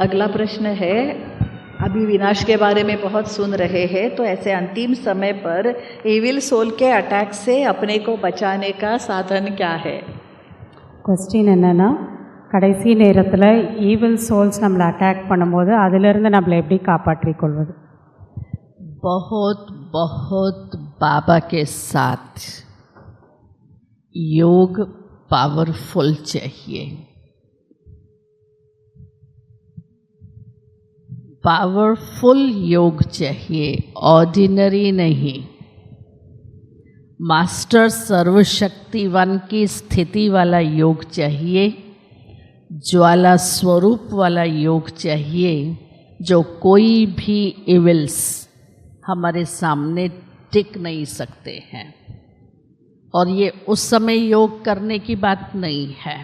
अगला प्रश्न है, अभी विनाश के बारे में बहुत सुन रहे हैं, तो ऐसे अंतिम समय पर एविल सोल के अटैक से अपने को बचाने का साधन क्या है? क्वेश्चन என்னன்னா, கடைசி நேரத்தில் ஈவில் சோல்ஸ் நம்மளை அட்டாக் பண்ணும்போது அதிலிருந்து நம்மளை எப்படி காப்பாற்றிக் கொள்வது? बहुत बहुत बाबा के साथ योग पावरफुल चाहिए, पावरफुल योग चाहिए, ऑर्डिनरी नहीं। मास्टर सर्वशक्तिवान की स्थिति वाला योग चाहिए, ज्वाला स्वरूप वाला योग चाहिए, जो कोई भी इविल्स हमारे सामने टिक नहीं सकते हैं। और ये उस समय योग करने की बात नहीं है।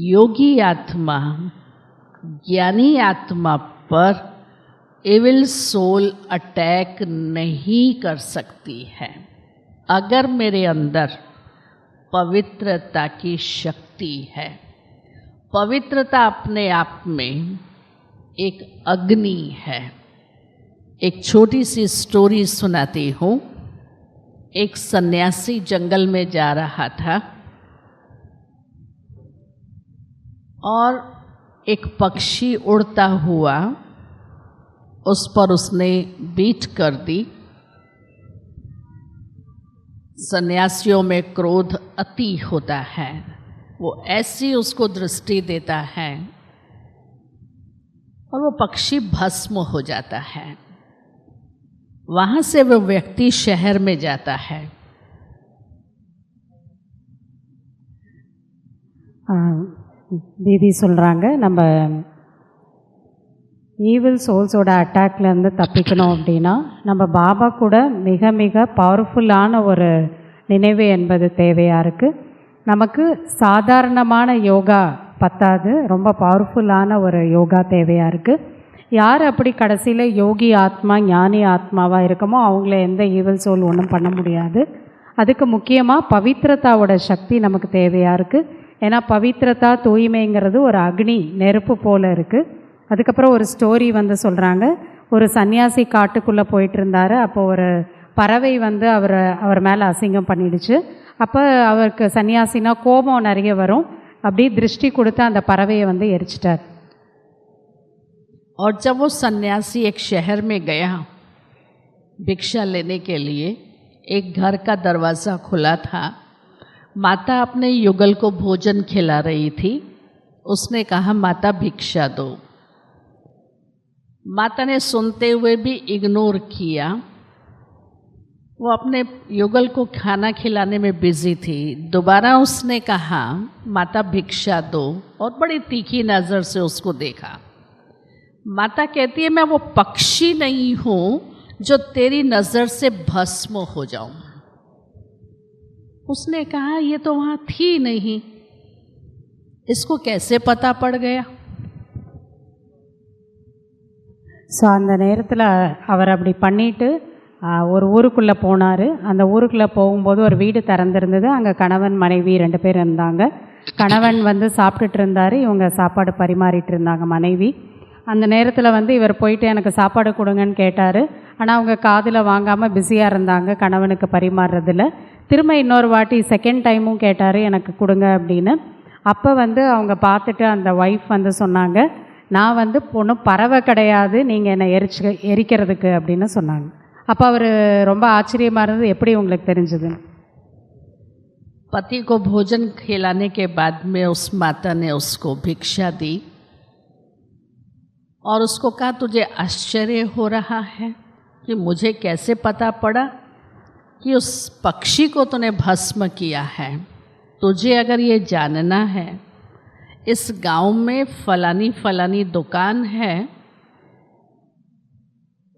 योगी आत्मा, ज्ञानी आत्मा पर एविल सोल अटैक नहीं कर सकती है अगर मेरे अंदर पवित्रता की शक्ति है। पवित्रता अपने आप में एक अग्नि है। एक छोटी सी स्टोरी सुनाती हूँ। एक सन्यासी जंगल में जा रहा था और एक पक्षी उड़ता हुआ उस पर उसने बीट कर दी। सन्यासियों में क्रोध अति होता है, वो ऐसी उसको दृष्टि देता है और वो पक्षी भस्म हो जाता है। वहाँ से वो व्यक्ति शहर में जाता है। தீதி சொல்கிறாங்க, நம்ம ஈவில் சோல்ஸோட அட்டாக்லேருந்து தப்பிக்கணும் அப்படின்னா நம்ம பாபா கூட மிக மிக பவர்ஃபுல்லான ஒரு நினைவு என்பது தேவையாக இருக்குது. நமக்கு சாதாரணமான யோகா பத்தாது, ரொம்ப பவர்ஃபுல்லான ஒரு யோகா தேவையாக இருக்குது. யார் அப்படி கடைசியில் யோகி ஆத்மா ஞானி ஆத்மாவாக இருக்கமோ அவங்கள எந்த ஈவில் சோல் ஒன்றும் பண்ண முடியாது. அதுக்கு முக்கியமாக பவித்ரதாவோட சக்தி நமக்கு தேவையாக இருக்குது. ஏன்னா பவித்ரதா தூய்மைங்கிறது ஒரு அக்னி நெருப்பு போல் இருக்குது. அதுக்கப்புறம் ஒரு ஸ்டோரி வந்து சொல்கிறாங்க, ஒரு சன்னியாசி காட்டுக்குள்ளே போயிட்டு இருந்தார். அப்போது ஒரு பறவை வந்து அவர் மேலே அசிங்கம் பண்ணிடுச்சு. அப்போ அவருக்கு சன்னியாசினா கோபம் நிறைய வரும். அப்படி திருஷ்டி கொடுத்து அந்த பறவையை வந்து எரிச்சிட்டார். और जब वो सन्यासी एक शहर में गया भिक्षा लेने के लिए, एक घर का दरवाज़ा खुला था। माता अपने युगल को भोजन खिला रही थी। उसने कहा, माता भिक्षा दो। माता ने सुनते हुए भी इग्नोर किया। वो अपने युगल को खाना खिलाने में बिजी थी। दोबारा उसने कहा, माता भिक्षा दो, और बड़ी तीखी नज़र से उसको देखा। माता कहती है, मैं वो पक्षी नहीं हूँ जो तेरी नज़र से भस्म हो जाऊं। उसने कहा, ये तो वहाँ थी नहीं, इसको कैसे पता पड़ गया? ஸோ அந்த நேரத்தில் அவர் அப்படி பண்ணிவிட்டு ஒரு ஊருக்குள்ளே போனார். அந்த ஊருக்குள்ளே போகும்போது ஒரு வீடு திறந்திருந்தது. அங்கே கணவன் மனைவி 2 பேர் இருந்தாங்க. கணவன் வந்து சாப்பிட்டுட்டு இருந்தார், இவங்க சாப்பாடு பரிமாறிட்டு இருந்தாங்க மனைவி. அந்த நேரத்தில் வந்து இவர் போயிட்டு எனக்கு சாப்பாடு கொடுங்கன்னு கேட்டார். ஆனால் அவங்க காதில் வாங்காமல் பிஸியாக இருந்தாங்க கணவனுக்கு பரிமாறுறதில். திரும்ப இன்னொரு வாட்டி செகண்ட் டைமும் கேட்டார், எனக்கு கொடுங்க அப்படின்னு. அப்போ வந்து அவங்க பார்த்துட்டு அந்த ஒய்ஃப் வந்து சொன்னாங்க, நான் வந்து பொண்ணும் பறவை கிடையாது, நீங்கள் என்னை எரிக்கிறதுக்கு அப்படின்னு சொன்னாங்க. அப்போ அவர் ரொம்ப ஆச்சரியமாக இருந்தது, எப்படி உங்களுக்கு தெரிஞ்சது? पति को भोजन खिलाने के बाद में उस माता ने उसको भिक्षा दी और उसको कहा, तुझे आश्चर्य हो रहा है कि मुझे कैसे पता पड़ा? कि उस पक्षी को तूने भस्म किया है, तुझे अगर ये जानना है इस गांव में फलानी फलानी दुकान है,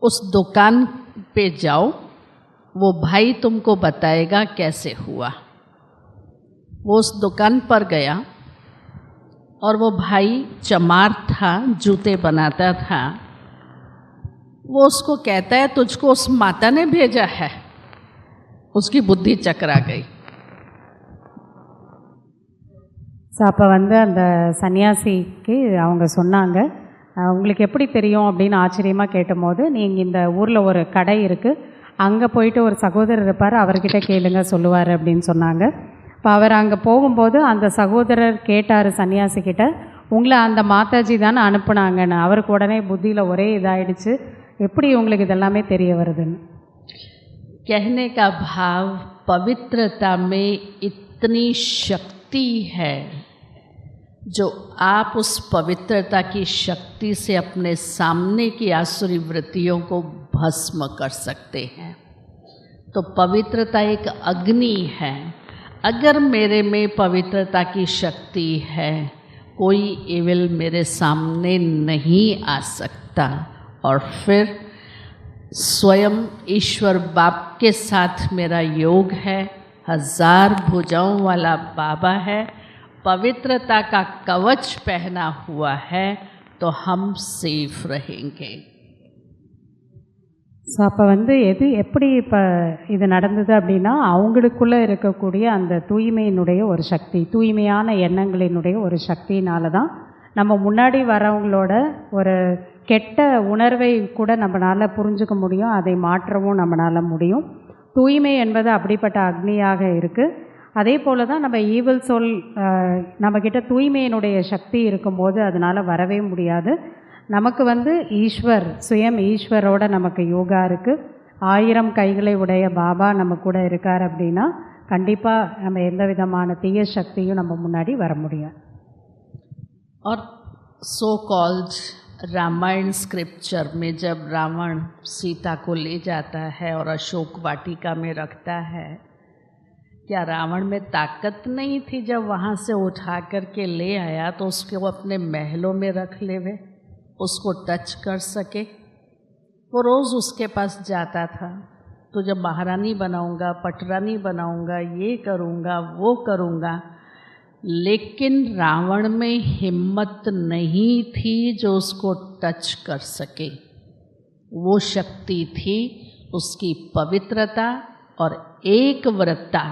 उस दुकान पे जाओ, वो भाई तुमको बताएगा कैसे हुआ। वो उस दुकान पर गया और वो भाई चमार था, जूते बनाता था। वो उसको कहता है तुझको उस माता ने भेजा है। उसकी बुद्धि चकरा गई। ஸோ அப்போ வந்து அந்த சன்னியாசிக்கு அவங்க சொன்னாங்க, உங்களுக்கு எப்படி தெரியும் அப்படின்னு ஆச்சரியமாக கேட்டபோது, நீங்கள் இந்த ஊரில் ஒரு கடை இருக்குது, அங்கே போயிட்டு ஒரு சகோதரர் இருப்பார், அவர்கிட்ட கேளுங்க சொல்லுவார் அப்படின்னு சொன்னாங்க. இப்போ அவர் அங்கே போகும்போது அந்த சகோதரர் கேட்டார் சன்னியாசிக்கிட்ட, உங்களை அந்த மாதாஜி தானே அனுப்புனாங்கன்னு. அவருக்கு உடனே புத்தியில் ஒரே இதாகிடுச்சு, எப்படி உங்களுக்கு இதெல்லாமே தெரிய வருதுன்னு. कहने का भाव पवित्रता में इतनी शक्ति है, जो आप उस पवित्रता की शक्ति से अपने सामने की आसुरी वृत्तियों को भस्म कर सकते हैं। तो पवित्रता एक अग्नि है। अगर मेरे में पवित्रता की शक्ति है, कोई इविल मेरे सामने नहीं आ सकता। और फिर स्वयं ईश्वर बाप के साथ मेरा योग है, 1000 भुजाओं वाला बाबा है, पवित्रता का कवच पहना हुआ है, तो हम सेफ रहेंगे। ஸோ அப்போ வந்து எப்படி இப்போ இது நடந்தது அப்படின்னா, அவங்களுக்குள்ளே இருக்கக்கூடிய அந்த தூய்மையினுடைய ஒரு சக்தி, தூய்மையான எண்ணங்களினுடைய ஒரு சக்தியினால தான் நம்ம முன்னாடி வரவங்களோட ஒரு கெட்ட உணர்வை கூட நம்மளால் புரிஞ்சுக்க முடியும், அதை மாற்றவும் நம்மளால் முடியும். தூய்மை என்பது அப்படிப்பட்ட அக்னியாக இருக்குது. அதே போல் தான் நம்ம ஈவில் சொல் நம்மக்கிட்ட தூய்மையினுடைய சக்தி இருக்கும்போது அதனால் வரவே முடியாது. நமக்கு வந்து சுயம் ஈஸ்வரோட நமக்கு யோகா இருக்குது. 1000 கைகளை உடைய பாபா நம்ம கூட இருக்கார் அப்படின்னா கண்டிப்பாக நம்ம எந்த விதமான தீய சக்தியும் நம்ம முன்னாடி வர முடியாது. और सो कॉल्ड रामायण स्क्रिप्चर में जब रावण सीता को ले जाता है और अशोक वाटिका में रखता है, क्या रावण में ताकत नहीं थी जब वहाँ से उठा कर के ले आया तो उसको अपने महलों में रख लेवे, उसको टच कर सके? वो रोज़ उसके पास जाता था, तो जब महारानी बनाऊंगा, पटरानी बनाऊंगा, ये करूंगा, वो करूंगा। लेकिन रावण में हिम्मत नहीं थी जो उसको टच कर सके। वो शक्ति थी उसकी पवित्रता और एक व्रता,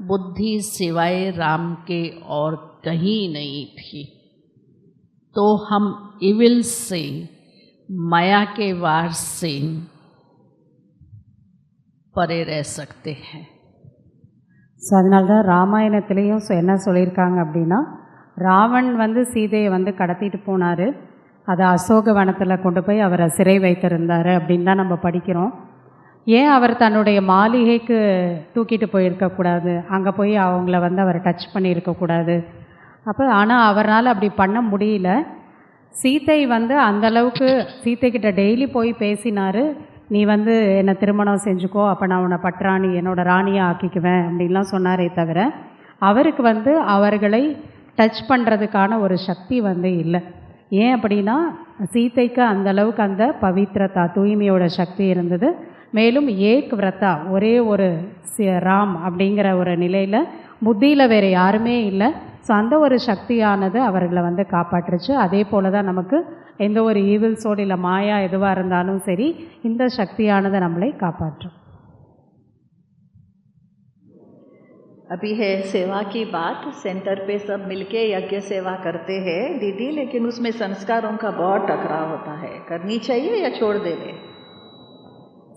बुद्धि सिवाय राम के और कहीं नहीं थी। तो हम इविल से, माया के वार से परे रह सकते हैं। ஸோ அதனால தான் ராமாயணத்துலேயும் என்ன சொல்லியிருக்காங்க அப்படின்னா, ராவன் வந்து சீதையை வந்து கடத்திட்டு போனார், அதை அசோக வனத்தில் கொண்டு போய் அவரை சிறை வைத்திருந்தார் அப்படின்னு தான் நம்ம படிக்கிறோம். ஏன் அவர் தன்னுடைய மாளிகைக்கு தூக்கிட்டு போயிருக்கக்கூடாது, அங்கே போய் அவங்கள வந்து அவர் டச் பண்ணியிருக்கக்கூடாது? ஆனால் அவரால் அப்படி பண்ண முடியல. சீதை வந்து அந்தளவுக்கு சீதைக்கிட்ட டெய்லி போய் பேசினார், நீ வந்து என்னை திருமணம் செஞ்சுக்கோ, அப்போ நான் உன்னை பட்ராணி என்னோடய ராணியாக ஆக்கிக்குவேன் அப்படின்லாம் சொன்னாரே தவிர, அவருக்கு வந்து அவர்களை டச் பண்ணுறதுக்கான ஒரு சக்தி வந்து இல்லை. ஏன் அப்படின்னா, சீதைக்கு அந்தளவுக்கு அந்த பவித்ரதா, தூய்மையோட சக்தி இருந்தது. மேலும் ஏக் விரதா, ஒரே ஒரு ராம் அப்படிங்கிற ஒரு நிலையில் புத்தியில் வேறு யாருமே இல்லை. ஸோ அந்த ஒரு சக்தியானது அவர்களை வந்து காப்பாற்றுச்சு. அதே போல் தான் நமக்கு எந்த ஒரு ஈவில்ஸோடு இல்லை மாயா எதுவாக இருந்தாலும் சரி, இந்த சக்தியானது நம்மளை காப்பாற்றும். अभी है सेवा की बात। सेंटर पे सब मिलके यज्ञ सेवा करते हैं दीदी, लेकिन उसमें संस्कारों का बहुत टकराव होता है। करनी चाहिए या छोड़ देवे?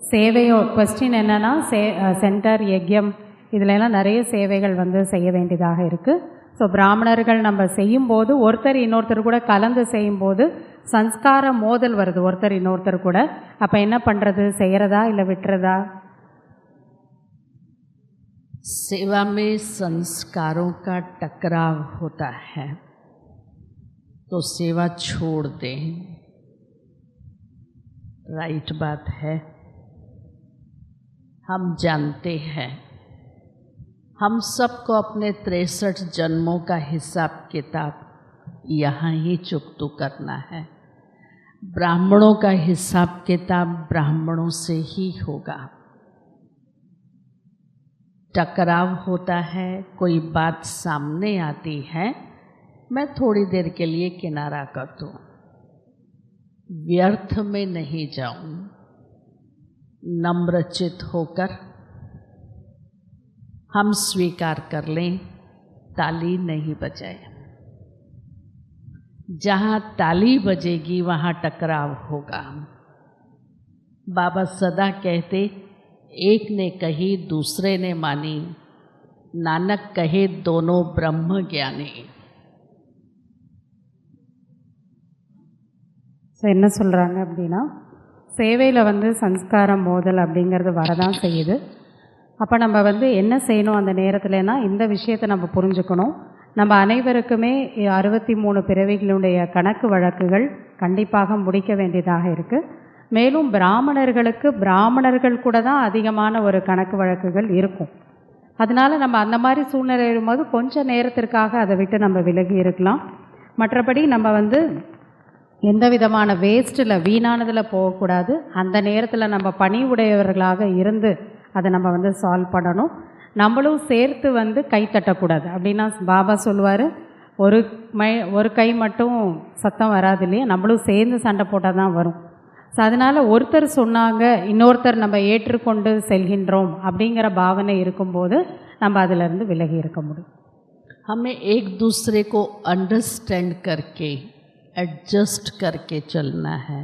சேவையோ கொஸ்டின் என்னென்னா, சென்டர் யஜ்யம் இதிலெல்லாம் நிறைய சேவைகள் வந்து செய்ய வேண்டியதாக இருக்குது. ஸோ பிராமணர்கள் நம்ம செய்யும்போது ஒருத்தர் இன்னொருத்தர் கூட கலந்து செய்யும்போது சன்ஸ்கார மோதல் வருது ஒருத்தர் இன்னொருத்தர் கூட. அப்போ என்ன பண்ணுறது, செய்கிறதா இல்லை விட்டுறதா? सेवा में संस्कारों का टकराव होता है तो सेवा छोड़ दें, राइट बात है। हम जानते हैं हम सबको अपने 63 जन्मों का हिसाब किताब यहाँ ही चुकतू करना है। ब्राह्मणों का हिसाब किताब ब्राह्मणों से ही होगा। टकराव होता है, कोई बात सामने आती है, मैं थोड़ी देर के लिए किनारा कर दूं, व्यर्थ में नहीं जाऊं, नम्रचित होकर हम स्वीकार कर लें, ताली नहीं बजाए। जहाँ ताली बजेगी वहाँ टकराव होगा। बाबा सदा कहते, एक ने कही दूसरे ने मानी, नानक कहे दोनों ब्रह्म ज्ञानी। ஸோ என்ன சொல்கிறாங்க அப்படின்னா, சேவையில் வந்து சம்ஸ்காரம் மோதல் அப்படிங்கிறது வரதான் செய்யுது. அப்போ நம்ம வந்து என்ன செய்யணும் அந்த நேரத்தில்னா, இந்த விஷயத்தை நம்ம புரிஞ்சுக்கணும். நம்ம அனைவருக்குமே 63 பிறவிகளுடைய கணக்கு வழக்குகள் கண்டிப்பாக முடிக்க வேண்டியதாக இருக்குது. மேலும் பிராமணர்கள் கூட தான் அதிகமான ஒரு கணக்கு வழக்குகள் இருக்கும். அதனால் நம்ம அந்த மாதிரி சூழ்நிலை இருக்கும்போது கொஞ்சம் நேரத்திற்காக அதை விட்டு நம்ம விலகி இருக்கலாம். மற்றபடி நம்ம வந்து எந்த விதமான வேஸ்ட்டில் வீணானதில் போகக்கூடாது. அந்த நேரத்தில் நம்ம பணி உடையவர்களாக இருந்து அதை நம்ம வந்து சால்வ் பண்ணணும். நம்மளும் சேர்த்து வந்து கை தட்டக்கூடாது. அப்படின்னா பாபா சொல்லுவார், ஒரு கை மட்டும் சத்தம் வராது இல்லையா, நம்மளும் சேர்ந்து சண்டை போட்டால் தான் வரும். ஸோ அதனால் ஒருத்தர் சொன்னாங்க, இன்னொருத்தர் நம்ம ஏற்றுக்கொண்டு செல்கின்றோம் அப்படிங்கிற பாவனை இருக்கும்போது நம்ம அதிலிருந்து விலகி இருக்க முடியும். हमें एक दूसरे को अंडरस्टैंड करके एडजस्ट करके चलना है,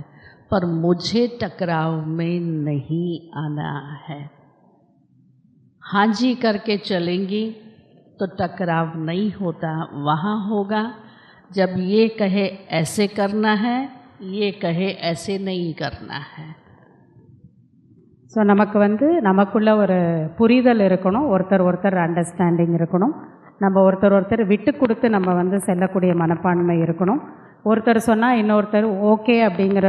पर मुझे टकराव में नहीं आना है। हाँ जी करके चलेंगी तो टकराव नहीं होता, वहाँ होगा जब ये कहे ऐसे करना है, ये कहे ऐसे नहीं करना है. ஸோ நமக்கு வந்து நமக்குள்ள ஒரு புரிதல் இருக்கணும், ஒருத்தர் அண்டர்ஸ்டாண்டிங் இருக்கணும், நம்ம ஒருத்தர் விட்டு கொடுத்து நம்ம வந்து செல்லக்கூடிய மனப்பான்மை இருக்கணும். ஒருத்தர் சொன்னால் இன்னொருத்தர் ஓகே அப்படிங்கிற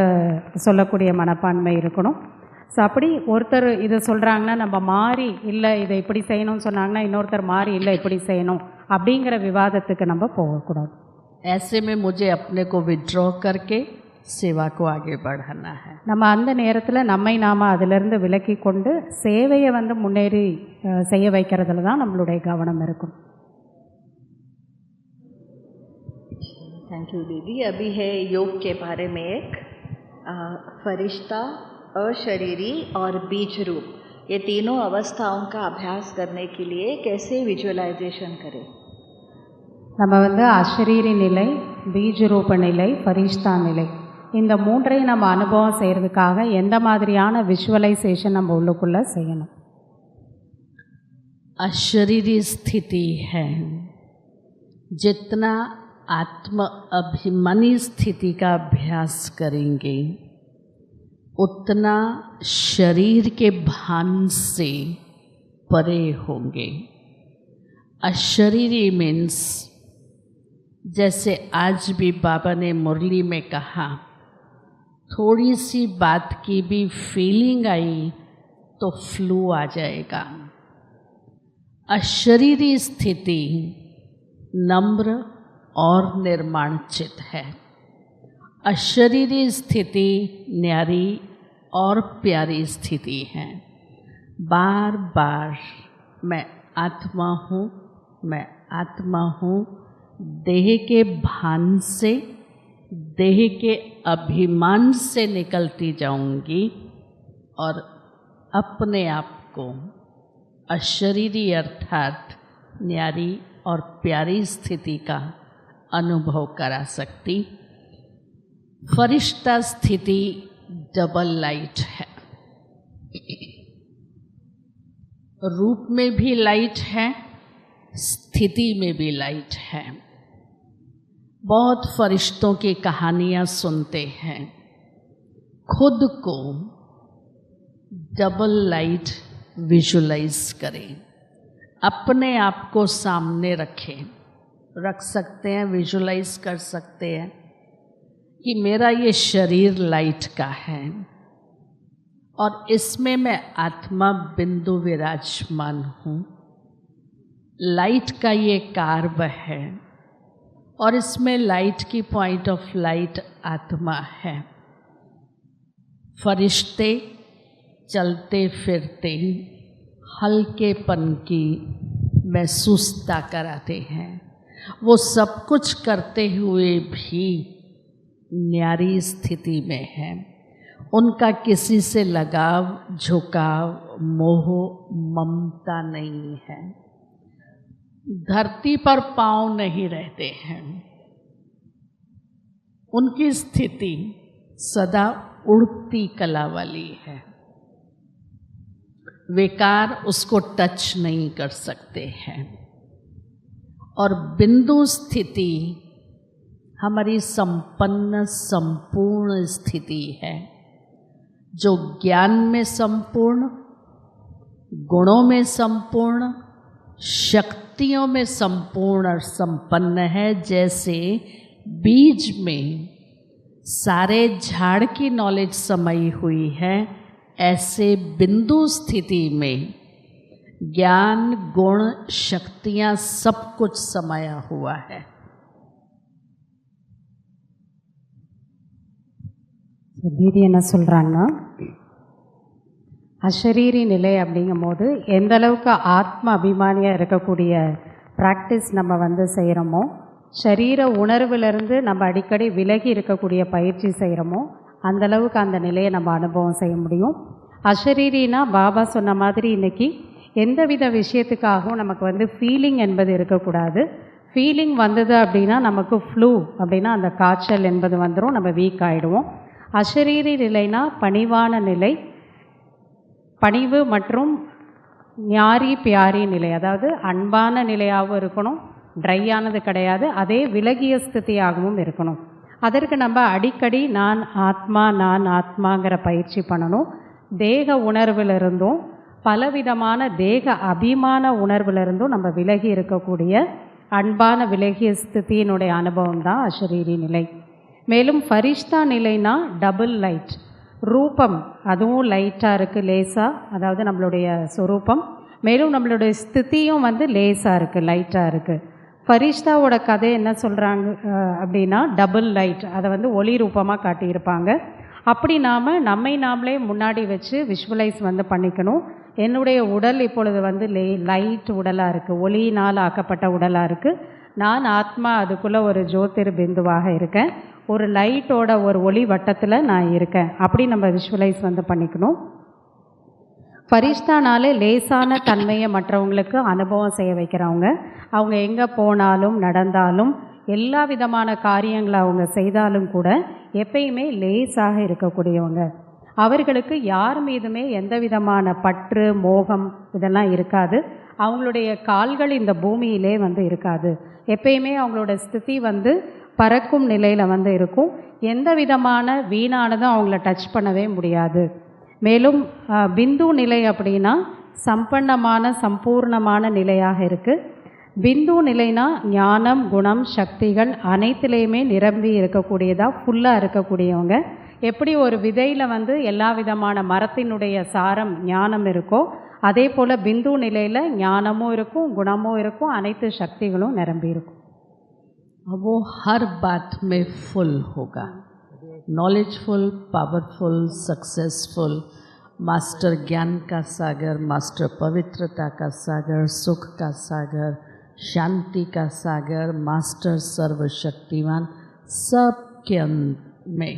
சொல்லக்கூடிய மனப்பான்மை இருக்கணும். ஸோ அப்படி ஒருத்தர் இதை சொல்கிறாங்கன்னா நம்ம மாறி இல்லை இதை இப்படி செய்யணும்னு சொன்னாங்கன்னா இன்னொருத்தர் மாறி இல்லை இப்படி செய்யணும் அப்படிங்கிற விவாதத்துக்கு நம்ம போகக்கூடாது. ऐसे में मुझे अपने को विड्रॉ करके सेवा को आगे बढ़ाना है. நம்ம அந்த நேரத்தில் நம்மை நாம் அதிலிருந்து விலக்கி கொண்டு சேவையை வந்து முன்னேறி செய்ய வைக்கிறதுல தான் நம்மளுடைய கவனம் இருக்கும். थैंक यू दीदी. अभी है योग के बारे में एक फरिश्ता, अशरीरी और बीज रूप, ये तीनों अवस्थाओं का अभ्यास करने के लिए कैसे विजुअलाइजेशन करें? நம்ம வந்து அஷரீரி நிலை, பீஜ ரூப நிலை, ஃபரிஷ்தா நிலை, இந்த மூன்றையும் நம்ம அனுபவம் செய்கிறதுக்காக எந்த மாதிரியான விஷுவலைசேஷன் நம்ம உள்ளுக்குள்ளே செய்யணும்? अशरीरी स्थिति है, जितना आत्म अभिमानी स्थिति का अभ्यास करेंगे उतना शरीर के भान से परे होंगे. अशरीरी मीन्स जैसे आज भी बाबा ने मुरली में कहा, थोड़ी सी बात की भी फीलिंग आई तो फ्लू आ जाएगा. अशरीरी स्थिति नम्र और निर्माणचित है. अशरीरी स्थिति न्यारी और प्यारी स्थिति है. बार बार मैं आत्मा हूँ, मैं आत्मा हूँ, देह के भान से, देह के अभिमान से निकलती जाऊंगी और अपने आप को अशरीरी अर्थात न्यारी और प्यारी स्थिति का अनुभव करा सकती. फरिश्ता स्थिति डबल लाइट है, रूप में भी लाइट है, स्थिति में भी लाइट है. बहुत फरिश्तों की कहानियाँ सुनते हैं. खुद को डबल लाइट विजुलाइज करें, अपने आप को सामने रख सकते हैं, विजुलाइज कर सकते हैं कि मेरा ये शरीर लाइट का है और इसमें मैं आत्मा बिंदु विराजमान हूँ। लाइट का ये कार्ब है और इसमें लाइट की पॉइंट ऑफ लाइट आत्मा है। फरिश्ते चलते फिरते हल्केपन की महसूसता कराते हैं। वो सब कुछ करते हुए भी न्यारी स्थिति में है। उनका किसी से लगाव, झुकाव, मोह, ममता नहीं है। धरती पर पांव नहीं रहते हैं। उनकी स्थिति सदा उड़ती कला वाली है। विकार उसको टच नहीं कर सकते हैं। और बिंदु स्थिति हमारी संपन्न संपूर्ण स्थिति है, जो ज्ञान में संपूर्ण, गुणों में संपूर्ण, शक्तियों में संपूर्ण और संपन्न है। जैसे बीज में सारे झाड़ की नॉलेज समाई हुई है, ऐसे बिंदु स्थिति में ज्ञान, गुण, शक्तियाँ सब कुछ समाया हुआ है। தீதி என்ன சொல்கிறாங்கன்னா, அஷரீரி நிலை அப்படிங்கும் போது எந்த அளவுக்கு ஆத்ம அபிமானியாக இருக்கக்கூடிய ப்ராக்டிஸ் நம்ம வந்து செய்கிறோமோ, சரீர உணர்விலிருந்து நம்ம அடிக்கடி விலகி இருக்கக்கூடிய பயிற்சி செய்கிறோமோ, அந்தளவுக்கு அந்த நிலையை நம்ம அனுபவம் செய்ய முடியும். அஷரீரினா பாபா சொன்ன மாதிரி இன்றைக்கி எந்தவித விஷயத்துக்காகவும் நமக்கு வந்து ஃபீலிங் என்பது இருக்கக்கூடாது. ஃபீலிங் வந்தது அப்படின்னா நமக்கு ஃப்ளூ அப்படின்னா அந்த காய்ச்சல் என்பது வந்துடும், நம்ம வீக் ஆகிடுவோம். அஷரீரி நிலைனா பணிவான நிலை, பணிவு மற்றும் ஞாரி பியாரி நிலை, அதாவது அன்பான நிலையாகவும் இருக்கணும், ட்ரையானது கிடையாது, அதே விலகிய ஸ்திதியாகவும் இருக்கணும். அதற்கு நம்ம அடிக்கடி நான் ஆத்மாங்கிற பயிற்சி பண்ணணும். தேக உணர்விலிருந்தும் பலவிதமான தேக அபிமான உணர்விலிருந்தும் நம்ம விலகி இருக்கக்கூடிய அன்பான விலகிய ஸ்திதியினுடைய அனுபவம் தான் அஷரீரி நிலை. மேலும் ஃபரிஷ்தா நிலைனா டபுள் லைட், ரூபம் அதுவும் லைட்டாக இருக்குது, லேசாக, அதாவது நம்மளுடைய சொரூபம். மேலும் நம்மளுடைய ஸ்திதியும் வந்து லேசாக இருக்குது, லைட்டாக இருக்குது. ஃபரிஷ்தாவோட கதை என்ன சொல்கிறாங்க அப்படின்னா டபுள் லைட், அதை வந்து ஒளி ரூபமாக காட்டியிருப்பாங்க. அப்படி நாம் நம்மை நாமளே முன்னாடி வச்சு விஷுவலைஸ் வந்து பண்ணிக்கணும். என்னுடைய உடல் இப்பொழுது வந்து லைட் உடலாக இருக்குது, ஒளியினால் ஆக்கப்பட்ட உடலாக இருக்குது. நான் ஆத்மா அதுக்குள்ளே ஒரு ஜோதிர் பிந்துவாக இருக்கேன், ஒரு லைட்டோட ஒரு ஒளி வட்டத்தில் நான் இருக்கேன். அப்படி நம்ம விஷுவலைஸ் வந்து பண்ணிக்கணும். ஃபரிஷ்தானாலே லேசான தன்மையை மற்றவங்களுக்கு அனுபவம் செய்ய வைக்கிறவங்க. அவங்க எங்கே போனாலும் நடந்தாலும் எல்லா விதமான காரியங்களை அவங்க செய்தாலும் கூட எப்பயுமே லேசாக இருக்கக்கூடியவங்க. அவர்களுக்கு யார் மீதுமே எந்த விதமான பற்று, மோகம் இதெல்லாம் இருக்காது. அவங்களுடைய கால்கள் இந்த பூமியிலே வந்து இருக்காது. எப்பயுமே அவங்களோட ஸ்திதி வந்து பறக்கும் நிலையில் வந்து இருக்கும். எந்த விதமான வீணானதும் அவங்கள டச் பண்ணவே முடியாது. மேலும் பிந்து நிலை அப்படின்னா சம்பன்னமான சம்பூர்ணமான நிலையாக இருக்குது. பிந்து நிலைனா ஞானம், குணம், சக்திகள் அனைத்துலேயுமே நிரம்பி இருக்கக்கூடியதாக ஃபுல்லாக இருக்கக்கூடியவங்க. எப்படி ஒரு விதையில் வந்து எல்லா விதமான மரத்தினுடைய சாரம் ஞானம் இருக்கோ, அதே போல் பிந்து நிலையில் ஞானமும் இருக்கும், குணமும் இருக்கும், அனைத்து சக்திகளும் நிரம்பி இருக்கும். वो हर बात में फुल होगा, नॉलेजफुल, पावरफुल, सक्सेसफुल, मास्टर ज्ञान का सागर, मास्टर पवित्रता का सागर, सुख का सागर, शांति का सागर, मास्टर सर्वशक्तिमान, सबके में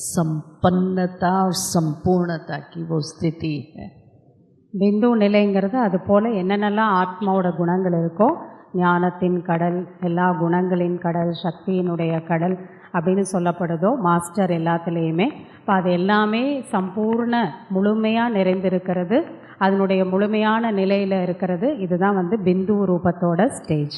संपन्नता और संपूर्णता की वो स्थिति है. பிந்து நிலைங்கிறது அது போல் என்னென்னலாம் ஆத்மாவோட குணங்கள் இருக்கோ, ஞானத்தின் கடல், எல்லா குணங்களின் கடல், சக்தியினுடைய கடல் அப்படின்னு சொல்லப்படுதோ மாஸ்டர் எல்லாத்துலேயுமே. இப்போ அது எல்லாமே சம்பூர்ண முழுமையாக நிறைந்திருக்கிறது, அதனுடைய முழுமையான நிலையில் இருக்கிறது. இதுதான் வந்து பிந்து ரூபத்தோட ஸ்டேஜ்.